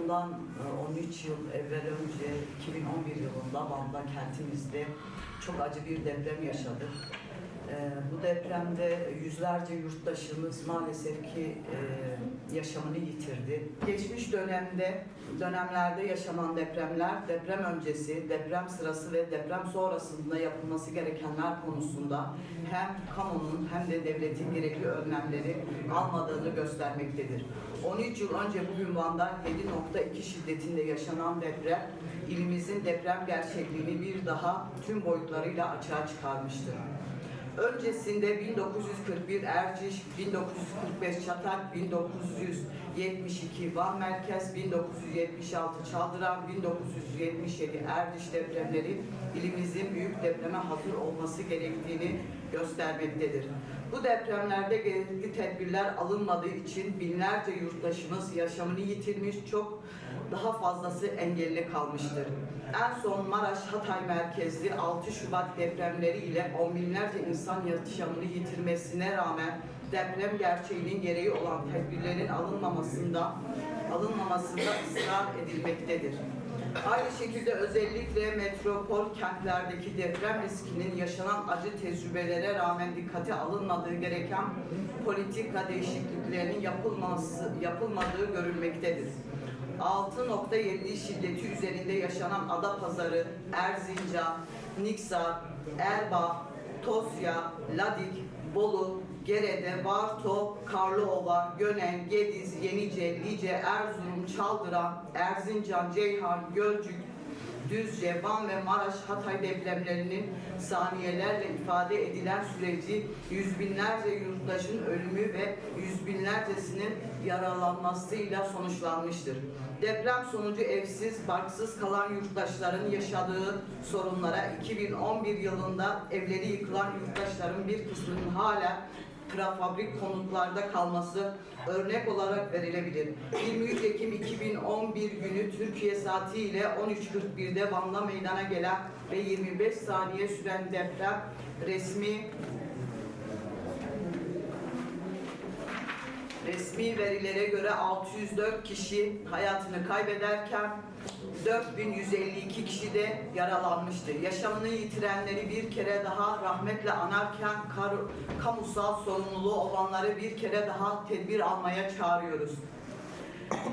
bundan 13 yıl evvel önce 2011 yılında Van'da kentimizde çok acı bir deprem yaşadık. Bu depremde yüzlerce yurttaşımız maalesef ki yaşamını yitirdi. Geçmiş dönemlerde yaşanan depremler, deprem öncesi, deprem sırası ve deprem sonrasında yapılması gerekenler konusunda hem kamunun hem de devletin gerekli önlemleri almadığını göstermektedir. 13 yıl önce bugün Van'da 7.2 şiddetinde yaşanan deprem, ilimizin deprem gerçekliğini bir daha tüm boyutlarıyla açığa çıkarmıştır. Öncesinde 1941 Erciş, 1945 Çatak, 1972 Van Merkez, 1976 Çaldıran, 1977 Erciş depremleri ilimizin büyük depreme hazır olması gerektiğini göstermektedir. Bu depremlerde gerekli tedbirler alınmadığı için binlerce yurttaşımız yaşamını yitirmiş, çok daha fazlası engelli kalmıştır. En son Maraş-Hatay merkezli 6 Şubat depremleri ile on binlerce insan yaşamını yitirmesine rağmen deprem gerçeğinin gereği olan tedbirlerin alınmamasında ısrar edilmektedir. Aynı şekilde özellikle metropol kentlerdeki deprem riskinin yaşanan acı tecrübelere rağmen dikkate alınmadığı gereken politika değişikliklerinin yapılmadığı görülmektedir. 6.7 şiddeti üzerinde yaşanan Adapazarı, Erzincan, Niksar, Erbaa, Tosya, Ladik, Bolu, Gerede, Varto, Karlıova, Gönen, Gediz, Yenice, Lice, Erzurum, Çaldıran, Erzincan, Ceyhan, Gölcük, Düzce, Van ve Maraş, Hatay depremlerinin saniyelerle ifade edilen süreci yüz binlerce yurttaşın ölümü ve yüz binlercesinin yaralanmasıyla sonuçlanmıştır. Deprem sonucu evsiz, barksız kalan yurttaşların yaşadığı sorunlara 2011 yılında evleri yıkılan yurttaşların bir kısmının hala prefabrik konutlarda kalması örnek olarak verilebilir. 23 Ekim 2011 günü Türkiye saatiyle 13.41'de Van'da meydana gelen ve 25 saniye süren deprem resmi verilere göre 604 kişi hayatını kaybederken 4152 kişi de yaralanmıştı. Yaşamını yitirenleri bir kere daha rahmetle anarken kamusal sorumluluğu olanları bir kere daha tedbir almaya çağırıyoruz.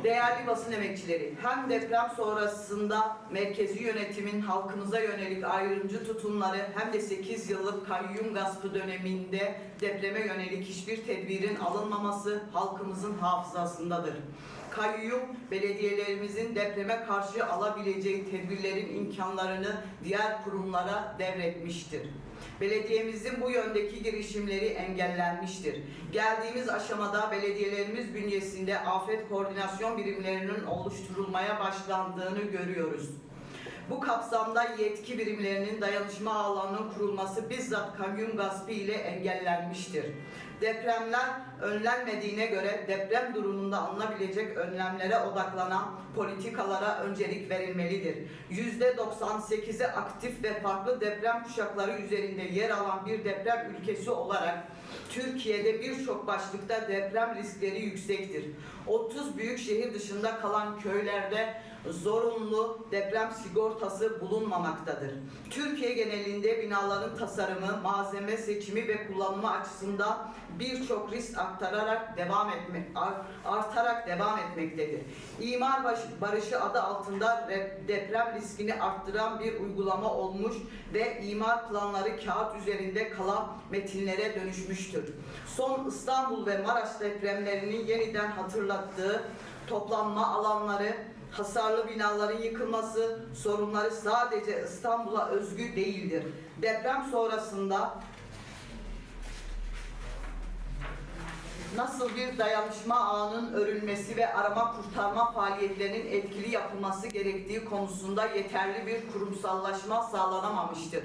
Değerli basın emekçileri, hem deprem sonrasında merkezi yönetimin halkımıza yönelik ayrımcı tutumları hem de 8 yıllık kayyum gaspı döneminde depreme yönelik hiçbir tedbirin alınmaması halkımızın hafızasındadır. Kayyum, belediyelerimizin depreme karşı alabileceği tedbirlerin imkanlarını diğer kurumlara devretmiştir. Belediyemizin bu yöndeki girişimleri engellenmiştir. Geldiğimiz aşamada belediyelerimiz bünyesinde afet koordinasyon birimlerinin oluşturulmaya başlandığını görüyoruz. Bu kapsamda yetki birimlerinin dayanışma ağlarının kurulması bizzat kayyum gaspı ile engellenmiştir. Depremler önlenmediğine göre deprem durumunda alınabilecek önlemlere odaklanan politikalara öncelik verilmelidir. %98'i aktif ve farklı deprem kuşakları üzerinde yer alan bir deprem ülkesi olarak Türkiye'de birçok başlıkta deprem riskleri yüksektir. 30 büyük şehir dışında kalan köylerde zorunlu deprem sigortası bulunmamaktadır. Türkiye genelinde binaların tasarımı, malzeme seçimi ve kullanımı açısından birçok risk artarak devam etmektedir. İmar barışı adı altında deprem riskini arttıran bir uygulama olmuş ve imar planları kağıt üzerinde kalan metinlere dönüşmüştür. Son İstanbul ve Maraş depremlerinin yeniden hatırlattığı toplanma alanları, hasarlı binaların yıkılması sorunları sadece İstanbul'a özgü değildir. Deprem sonrasında nasıl bir dayanışma ağının örülmesi ve arama kurtarma faaliyetlerinin etkili yapılması gerektiği konusunda yeterli bir kurumsallaşma sağlanamamıştır.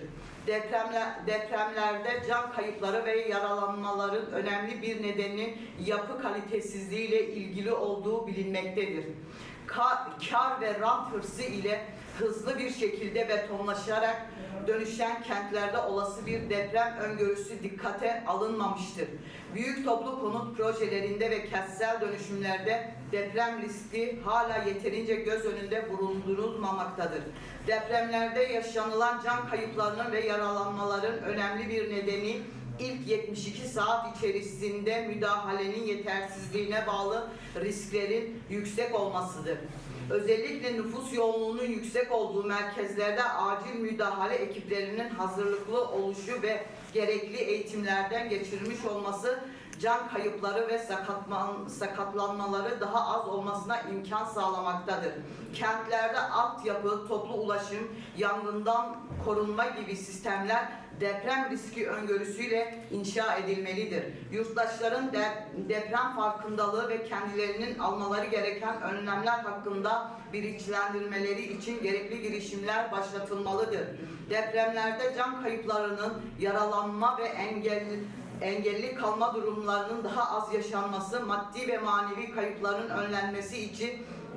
Depremlerde can kayıpları ve yaralanmaların önemli bir nedeninin yapı kalitesizliği ile ilgili olduğu bilinmektedir. kar ve rant hırsı ile hızlı bir şekilde betonlaşarak dönüşen kentlerde olası bir deprem öngörüsü dikkate alınmamıştır. Büyük toplu konut projelerinde ve kentsel dönüşümlerde deprem riski hala yeterince göz önünde bulundurulmamaktadır. Depremlerde yaşanılan can kayıplarının ve yaralanmaların önemli bir nedeni ilk 72 saat içerisinde müdahalenin yetersizliğine bağlı risklerin yüksek olmasıdır. Özellikle nüfus yoğunluğunun yüksek olduğu merkezlerde acil müdahale ekiplerinin hazırlıklı oluşu ve gerekli eğitimlerden geçirmiş olması can kayıpları ve sakatlanmaları daha az olmasına imkan sağlamaktadır. Kentlerde altyapı, toplu ulaşım, yangından korunma gibi sistemler deprem riski öngörüsüyle inşa edilmelidir. Yurttaşların deprem farkındalığı ve kendilerinin almaları gereken önlemler hakkında bilinçlendirmeleri için gerekli girişimler başlatılmalıdır. Depremlerde can kayıplarının, yaralanma ve engelli kalma durumlarının daha az yaşanması, maddi ve manevi kayıpların önlenmesi için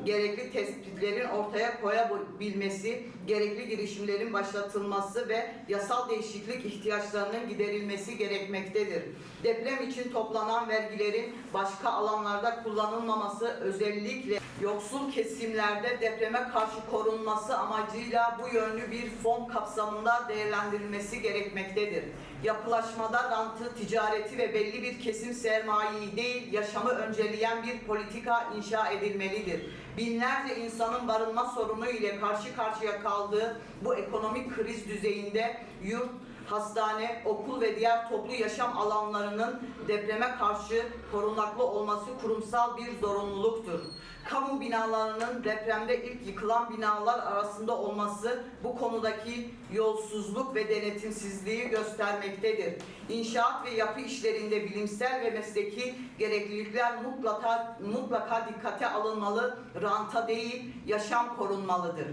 gerekli tespitlerin ortaya koyabilmesi, gerekli girişimlerin başlatılması ve yasal değişiklik ihtiyaçlarının giderilmesi gerekmektedir. Deprem için toplanan vergilerin başka alanlarda kullanılmaması, özellikle yoksul kesimlerde depreme karşı korunması amacıyla bu yönlü bir fon kapsamında değerlendirilmesi gerekmektedir. Yapılaşmada rantı, ticareti ve belli bir kesim sermayeyi değil, yaşamı önceleyen bir politika inşa edilmelidir. Binlerce insanın barınma sorunu ile karşı karşıya kaldığı bu ekonomik kriz düzeyinde yurt, hastane, okul ve diğer toplu yaşam alanlarının depreme karşı korunaklı olması kurumsal bir zorunluluktur. Kamu binalarının depremde ilk yıkılan binalar arasında olması bu konudaki yolsuzluk ve denetimsizliği göstermektedir. İnşaat ve yapı işlerinde bilimsel ve mesleki gereklilikler mutlaka dikkate alınmalı, ranta değil, yaşam korunmalıdır.